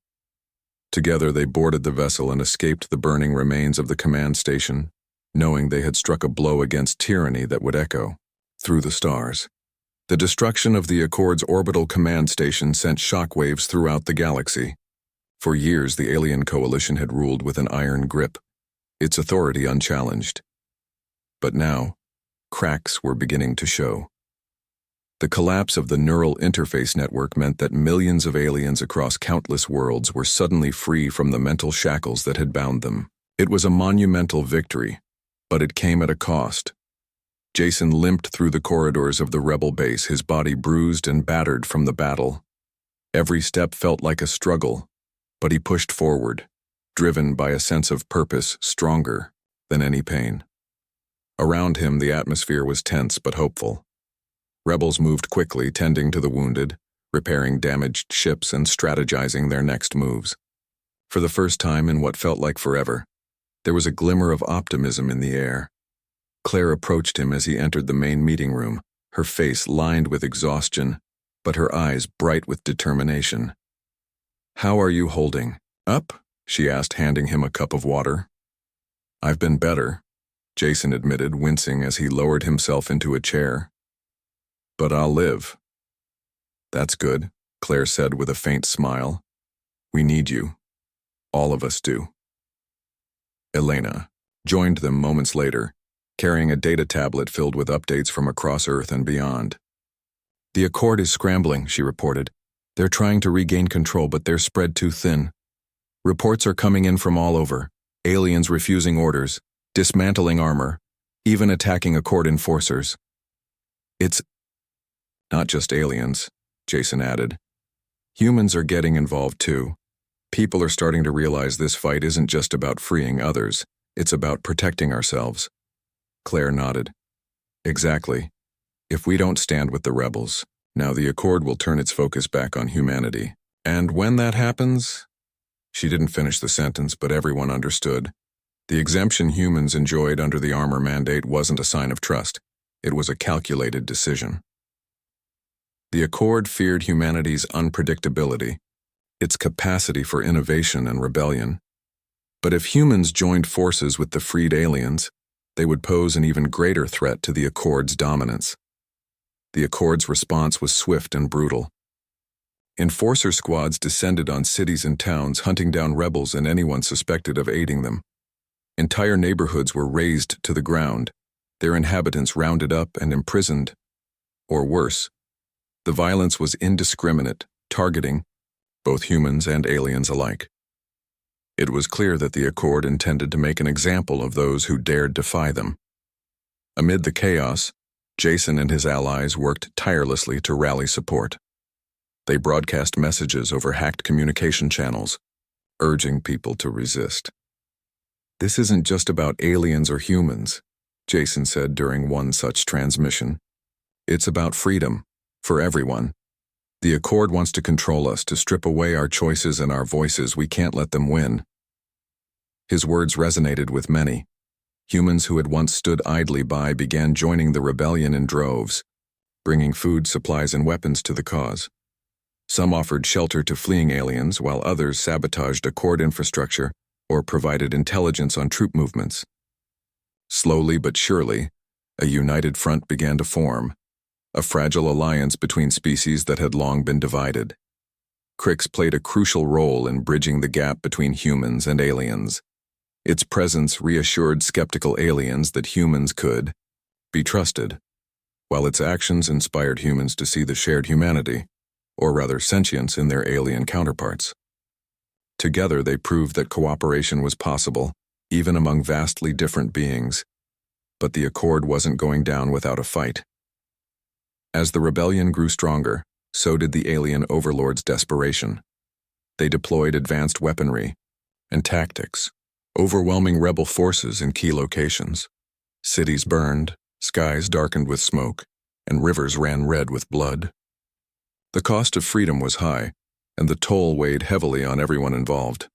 Speaker 1: Together they boarded the vessel and escaped the burning remains of the command station, knowing they had struck a blow against tyranny that would echo through the stars. The destruction of the Accord's orbital command station sent shockwaves throughout the galaxy. For years, the alien coalition had ruled with an iron grip, its authority unchallenged. But now, cracks were beginning to show. The collapse of the neural interface network meant that millions of aliens across countless worlds were suddenly free from the mental shackles that had bound them. It was a monumental victory, but it came at a cost. Jason limped through the corridors of the rebel base, his body bruised and battered from the battle. Every step felt like a struggle, but he pushed forward, driven by a sense of purpose stronger than any pain. Around him, the atmosphere was tense but hopeful. Rebels moved quickly, tending to the wounded, repairing damaged ships and strategizing their next moves. For the first time in what felt like forever, there was a glimmer of optimism in the air. Claire approached him as he entered the main meeting room, her face lined with exhaustion, but her eyes bright with determination. "How are you holding up?" she asked, handing him a cup of water. "I've been better," Jason admitted, wincing as he lowered himself into a chair. "But I'll live." "That's good," Claire said with a faint smile. "We need you. All of us do." Elena joined them moments later, carrying a data tablet filled with updates from across Earth and beyond. "The Accord is scrambling," she reported. "They're trying to regain control, but they're spread too thin. Reports are coming in from all over, aliens refusing orders, dismantling armor, even attacking Accord enforcers. It's not just aliens," Jason added. "Humans are getting involved too. People are starting to realize this fight isn't just about freeing others, it's about protecting ourselves." Claire nodded. "Exactly. If we don't stand with the rebels, now the Accord will turn its focus back on humanity. And when that happens..." She didn't finish the sentence, but everyone understood. The exemption humans enjoyed under the armor mandate wasn't a sign of trust. It was a calculated decision. The Accord feared humanity's unpredictability, its capacity for innovation and rebellion. But if humans joined forces with the freed aliens, they would pose an even greater threat to the Accord's dominance. The Accord's response was swift and brutal. Enforcer squads descended on cities and towns, hunting down rebels and anyone suspected of aiding them. Entire neighborhoods were razed to the ground, their inhabitants rounded up and imprisoned. Or worse, the violence was indiscriminate, targeting both humans and aliens alike. It was clear that the Accord intended to make an example of those who dared defy them. Amid the chaos, Jason and his allies worked tirelessly to rally support. They broadcast messages over hacked communication channels, urging people to resist. "This isn't just about aliens or humans," Jason said during one such transmission. "It's about freedom, for everyone. The Accord wants to control us, to strip away our choices and our voices. We can't let them win." His words resonated with many. Humans who had once stood idly by began joining the rebellion in droves, bringing food, supplies, and weapons to the cause. Some offered shelter to fleeing aliens, while others sabotaged Accord infrastructure or provided intelligence on troop movements. Slowly but surely, a united front began to form, a fragile alliance between species that had long been divided. Crix played a crucial role in bridging the gap between humans and aliens. Its presence reassured skeptical aliens that humans could be trusted, while its actions inspired humans to see the shared humanity, or rather sentience, in their alien counterparts. Together they proved that cooperation was possible, even among vastly different beings. But the Accord wasn't going down without a fight. As the rebellion grew stronger, so did the alien overlords' desperation. They deployed advanced weaponry and tactics, overwhelming rebel forces in key locations. Cities burned, skies darkened with smoke, and rivers ran red with blood. The cost of freedom was high, and the toll weighed heavily on everyone involved.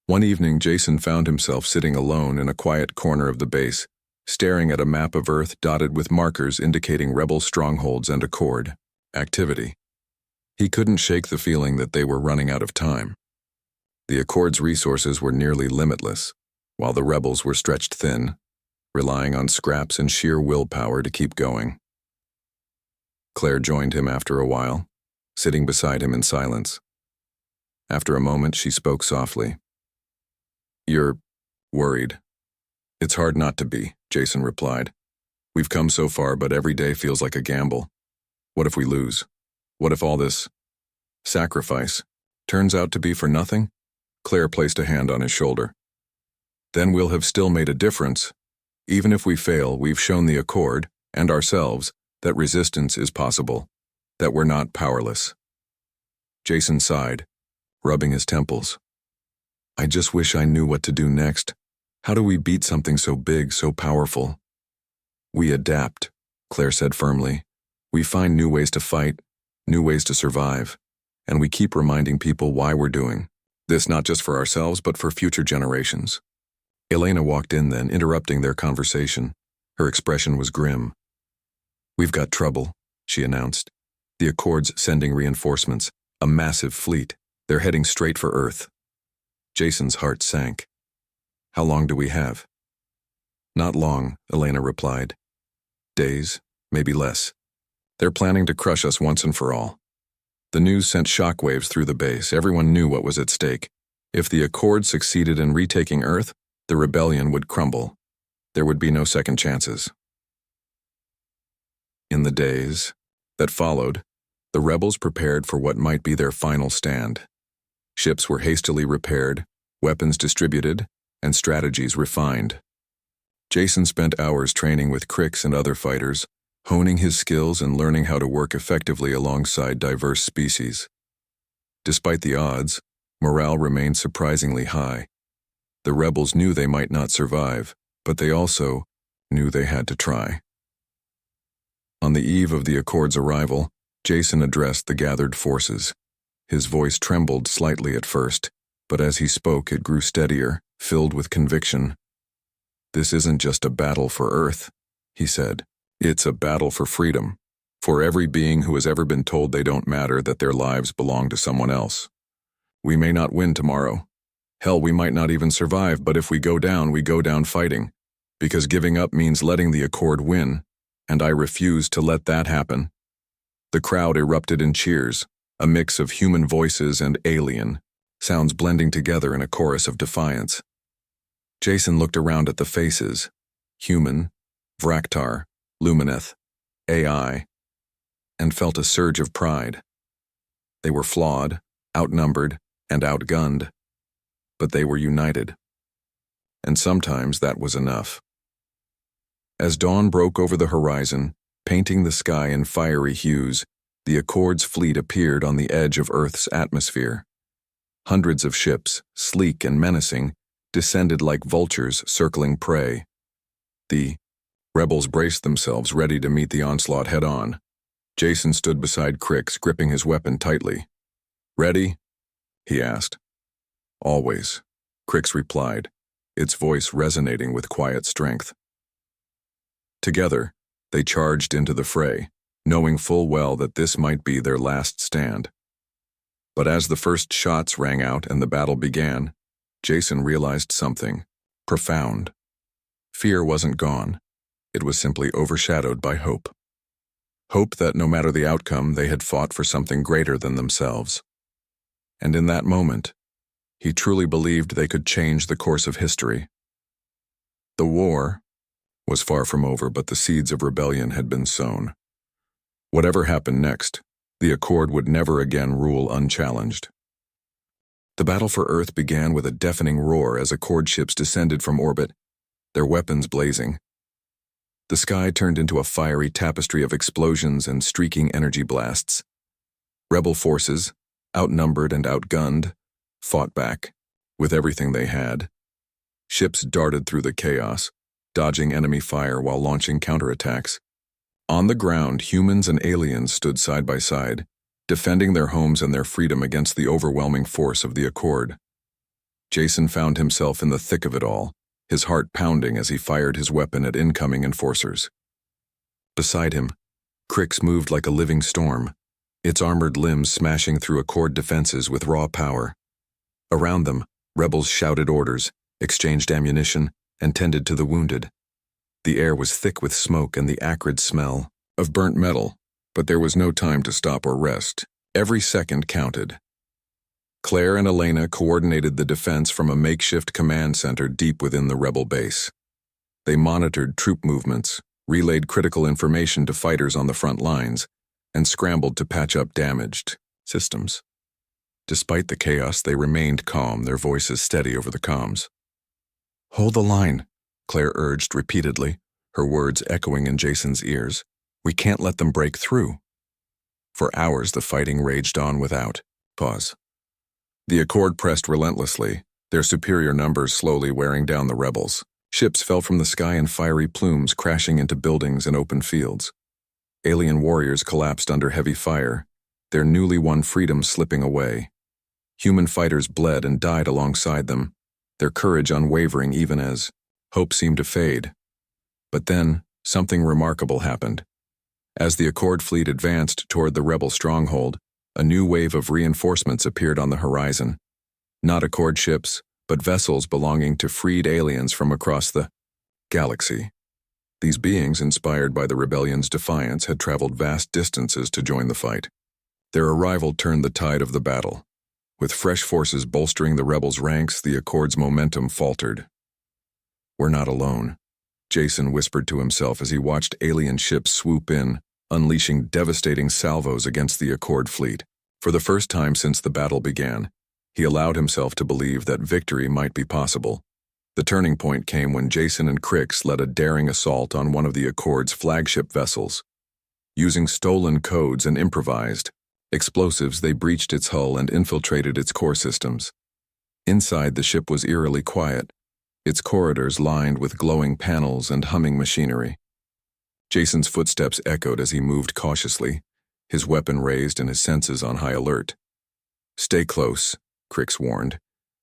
Speaker 1: One evening, Jason found himself sitting alone in a quiet corner of the base, staring at a map of Earth dotted with markers indicating rebel strongholds and Accord activity. He couldn't shake the feeling that they were running out of time. The Accord's resources were nearly limitless, while the rebels were stretched thin, relying on scraps and sheer willpower to keep going. Claire joined him after a while, sitting beside him in silence. After a moment, she spoke softly. "You're worried." "It's hard not to be," Jason replied. "We've come so far, but every day feels like a gamble. What if we lose? What if all this sacrifice turns out to be for nothing?" Claire placed a hand on his shoulder. "Then we'll have still made a difference. Even if we fail, we've shown the Accord, and ourselves, that resistance is possible, that we're not powerless." Jason sighed, rubbing his temples. "I just wish I knew what to do next. How do we beat something so big, so powerful?" "We adapt," Claire said firmly. "We find new ways to fight, new ways to survive, and we keep reminding people why we're doing this, not just for ourselves, but for future generations." Elena walked in then, interrupting their conversation. Her expression was grim. "We've got trouble," she announced. "The Accord's sending reinforcements, a massive fleet. They're heading straight for Earth." Jason's heart sank. "How long do we have?" "Not long," Elena replied. "Days, maybe less. They're planning to crush us once and for all." The news sent shockwaves through the base. Everyone knew what was at stake. If the Accord succeeded in retaking Earth, the rebellion would crumble. There would be no second chances. In the days that followed, the rebels prepared for what might be their final stand. Ships were hastily repaired, weapons distributed, and strategies refined. Jason spent hours training with Crix and other fighters, honing his skills and learning how to work effectively alongside diverse species. Despite the odds, morale remained surprisingly high. The rebels knew they might not survive, but they also knew they had to try. On the eve of the Accord's arrival, Jason addressed the gathered forces. His voice trembled slightly at first, but as he spoke it grew steadier, filled with conviction. "This isn't just a battle for Earth," he said. "It's a battle for freedom, for every being who has ever been told they don't matter, that their lives belong to someone else. We may not win tomorrow. Hell, we might not even survive, but if we go down fighting, because giving up means letting the Accord win, and I refuse to let that happen." The crowd erupted in cheers, a mix of human voices and alien sounds blending together in a chorus of defiance. Jason looked around at the faces: human, Vraktar, Lumineth, AI, and felt a surge of pride. They were flawed, outnumbered, and outgunned, but they were united. And sometimes that was enough. As dawn broke over the horizon, painting the sky in fiery hues, the Accord's fleet appeared on the edge of Earth's atmosphere. Hundreds of ships, sleek and menacing, descended like vultures circling prey. The rebels braced themselves, ready to meet the onslaught head-on. Jason stood beside Crix, gripping his weapon tightly. "Ready?" he asked. "Always," Crix replied, its voice resonating with quiet strength. Together, they charged into the fray, knowing full well that this might be their last stand. But as the first shots rang out and the battle began, Jason realized something profound. Fear wasn't gone. It was simply overshadowed by hope. Hope that no matter the outcome, they had fought for something greater than themselves. And in that moment, he truly believed they could change the course of history. The war was far from over, but the seeds of rebellion had been sown. Whatever happened next, the Accord would never again rule unchallenged. The battle for Earth began with a deafening roar as Accord ships descended from orbit, their weapons blazing. The sky turned into a fiery tapestry of explosions and streaking energy blasts. Rebel forces, outnumbered and outgunned, fought back, with everything they had. Ships darted through the chaos, dodging enemy fire while launching counterattacks. On the ground, humans and aliens stood side by side, defending their homes and their freedom against the overwhelming force of the Accord. Jason found himself in the thick of it all, his heart pounding as he fired his weapon at incoming enforcers. Beside him, Crix moved like a living storm, its armored limbs smashing through Accord defenses with raw power. Around them, rebels shouted orders, exchanged ammunition, and tended to the wounded. The air was thick with smoke and the acrid smell of burnt metal, but there was no time to stop or rest. Every second counted. Claire and Elena coordinated the defense from a makeshift command center deep within the rebel base. They monitored troop movements, relayed critical information to fighters on the front lines, and scrambled to patch up damaged systems. Despite the chaos, they remained calm, their voices steady over the comms. "Hold the line," Claire urged repeatedly, her words echoing in Jason's ears. "We can't let them break through." For hours the fighting raged on without pause. The Accord pressed relentlessly, their superior numbers slowly wearing down the rebels. Ships fell from the sky in fiery plumes, crashing into buildings and open fields. Alien warriors collapsed under heavy fire, their newly won freedom slipping away. Human fighters bled and died alongside them, their courage unwavering even as hope seemed to fade. But then, something remarkable happened. As the Accord fleet advanced toward the rebel stronghold, a new wave of reinforcements appeared on the horizon. Not Accord ships, but vessels belonging to freed aliens from across the galaxy. These beings, inspired by the rebellion's defiance, had traveled vast distances to join the fight. Their arrival turned the tide of the battle. With fresh forces bolstering the rebels' ranks, the Accord's momentum faltered. "We're not alone," Jason whispered to himself as he watched alien ships swoop in, unleashing devastating salvos against the Accord fleet. For the first time since the battle began, he allowed himself to believe that victory might be possible. The turning point came when Jason and Crix led a daring assault on one of the Accord's flagship vessels. Using stolen codes and improvised explosives, they breached its hull and infiltrated its core systems. Inside, the ship was eerily quiet, its corridors lined with glowing panels and humming machinery. Jason's footsteps echoed as he moved cautiously, his weapon raised and his senses on high alert. "Stay close," Crix warned,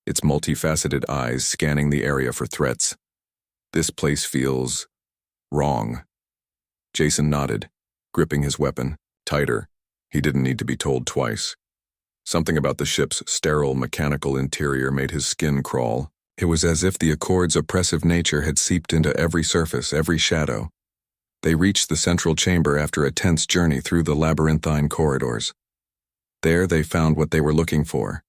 Speaker 1: its multifaceted eyes scanning the area for threats. "This place feels wrong." Jason nodded, gripping his weapon tighter. He didn't need to be told twice. Something about the ship's sterile mechanical interior made his skin crawl. It was as if the Accord's oppressive nature had seeped into every surface, every shadow. They reached the central chamber after a tense journey through the labyrinthine corridors. There they found what they were looking for: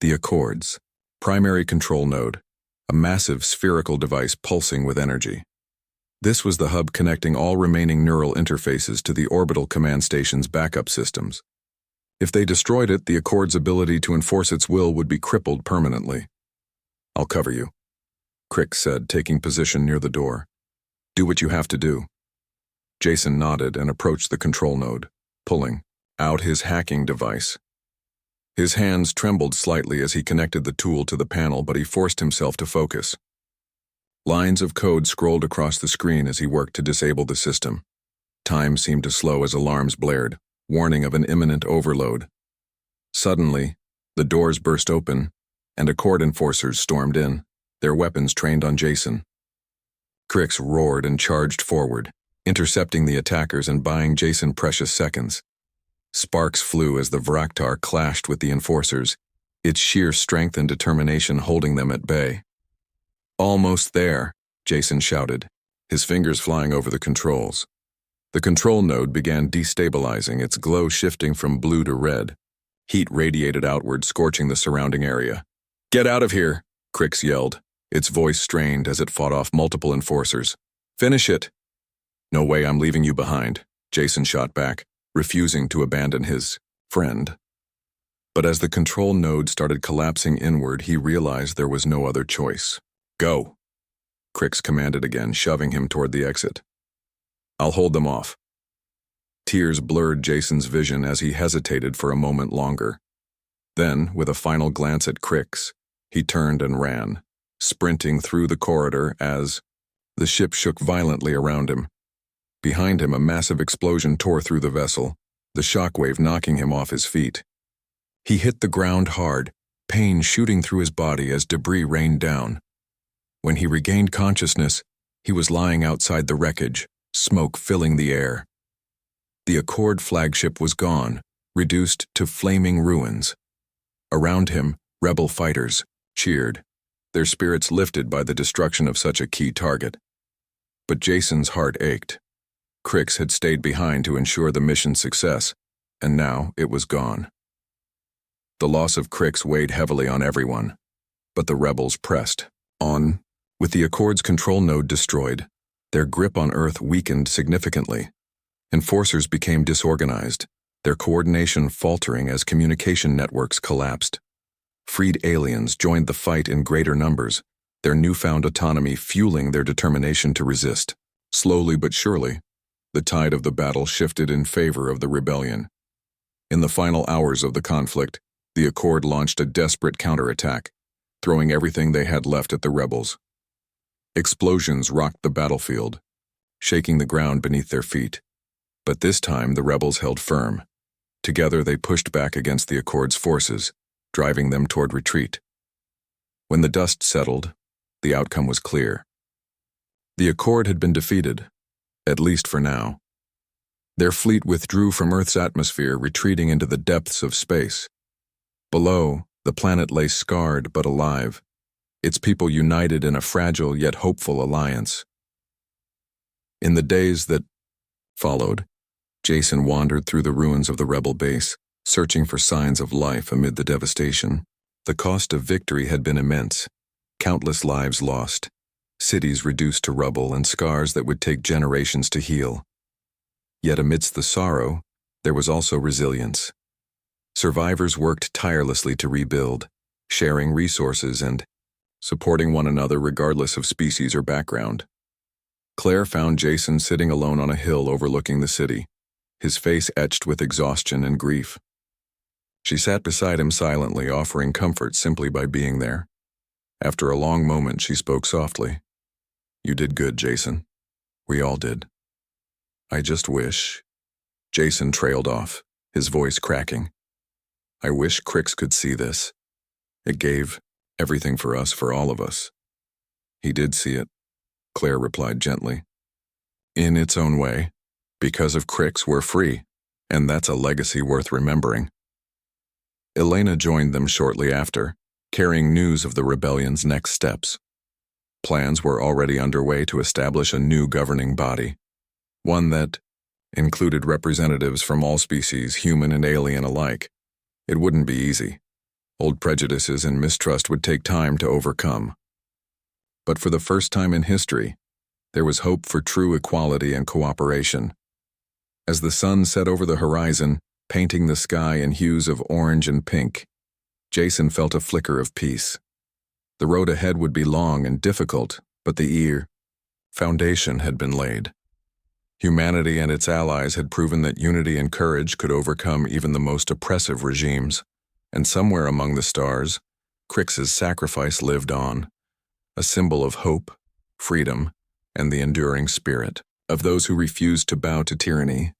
Speaker 1: the Accord's primary control node, a massive spherical device pulsing with energy. This was the hub connecting all remaining neural interfaces to the orbital command station's backup systems. If they destroyed it, the Accord's ability to enforce its will would be crippled permanently. "I'll cover you," Crick said, taking position near the door. "Do what you have to do." Jason nodded and approached the control node, pulling out his hacking device. His hands trembled slightly as he connected the tool to the panel, but he forced himself to focus. Lines of code scrolled across the screen as he worked to disable the system. Time seemed to slow as alarms blared, warning of an imminent overload. Suddenly, the doors burst open, and Accord enforcers stormed in, their weapons trained on Jason. Crix roared and charged forward, intercepting the attackers and buying Jason precious seconds. Sparks flew as the Vraktar clashed with the enforcers, its sheer strength and determination holding them at bay. "Almost there," Jason shouted, his fingers flying over the controls. The control node began destabilizing, its glow shifting from blue to red. Heat radiated outward, scorching the surrounding area. "Get out of here," Crix yelled, its voice strained as it fought off multiple enforcers. "Finish it." "No way I'm leaving you behind," Jason shot back, refusing to abandon his friend. But as the control node started collapsing inward, he realized there was no other choice. "Go," Crix commanded again, shoving him toward the exit. "I'll hold them off." Tears blurred Jason's vision as he hesitated for a moment longer. Then, with a final glance at Crix, he turned and ran, sprinting through the corridor as the ship shook violently around him. Behind him, a massive explosion tore through the vessel, the shockwave knocking him off his feet. He hit the ground hard, pain shooting through his body as debris rained down. When he regained consciousness, he was lying outside the wreckage, smoke filling the air. The Accord flagship was gone, reduced to flaming ruins. Around him, rebel fighters cheered, their spirits lifted by the destruction of such a key target. But Jason's heart ached. Crix had stayed behind to ensure the mission's success, and now it was gone. The loss of Crix weighed heavily on everyone, but the rebels pressed on. With the Accord's control node destroyed, their grip on Earth weakened significantly. Enforcers became disorganized, their coordination faltering as communication networks collapsed. Freed aliens joined the fight in greater numbers, their newfound autonomy fueling their determination to resist. Slowly but surely, the tide of the battle shifted in favor of the rebellion. In the final hours of the conflict, the Accord launched a desperate counterattack, throwing everything they had left at the rebels. Explosions rocked the battlefield, shaking the ground beneath their feet. But this time the rebels held firm. Together they pushed back against the Accord's forces, driving them toward retreat. When the dust settled, the outcome was clear. The Accord had been defeated, at least for now. Their fleet withdrew from Earth's atmosphere, retreating into the depths of space. Below, the planet lay scarred but alive, its people united in a fragile yet hopeful alliance. In the days that followed, Jason wandered through the ruins of the rebel base, searching for signs of life amid the devastation. The cost of victory had been immense. Countless lives lost, cities reduced to rubble, and scars that would take generations to heal. Yet amidst the sorrow, there was also resilience. Survivors worked tirelessly to rebuild, sharing resources and supporting one another regardless of species or background. Claire found Jason sitting alone on a hill overlooking the city, his face etched with exhaustion and grief. She sat beside him silently, offering comfort simply by being there. After a long moment, she spoke softly. "You did good, Jason. We all did. I just wish—" Jason trailed off, his voice cracking. "I wish Crix could see this. It gave everything for us, for all of us." "He did see it," Claire replied gently. "In its own way. Because of Crix, we're free, and that's a legacy worth remembering." Elena joined them shortly after, carrying news of the rebellion's next steps. Plans were already underway to establish a new governing body, one that included representatives from all species, human and alien alike. It wouldn't be easy. Old prejudices and mistrust would take time to overcome. But for the first time in history, there was hope for true equality and cooperation. As the sun set over the horizon, painting the sky in hues of orange and pink. Jason felt a flicker of peace. The road ahead would be long and difficult, but the foundation had been laid. Humanity and its allies had proven that unity and courage could overcome even the most oppressive regimes, and somewhere among the stars, Crix's sacrifice lived on, a symbol of hope, freedom, and the enduring spirit of those who refused to bow to tyranny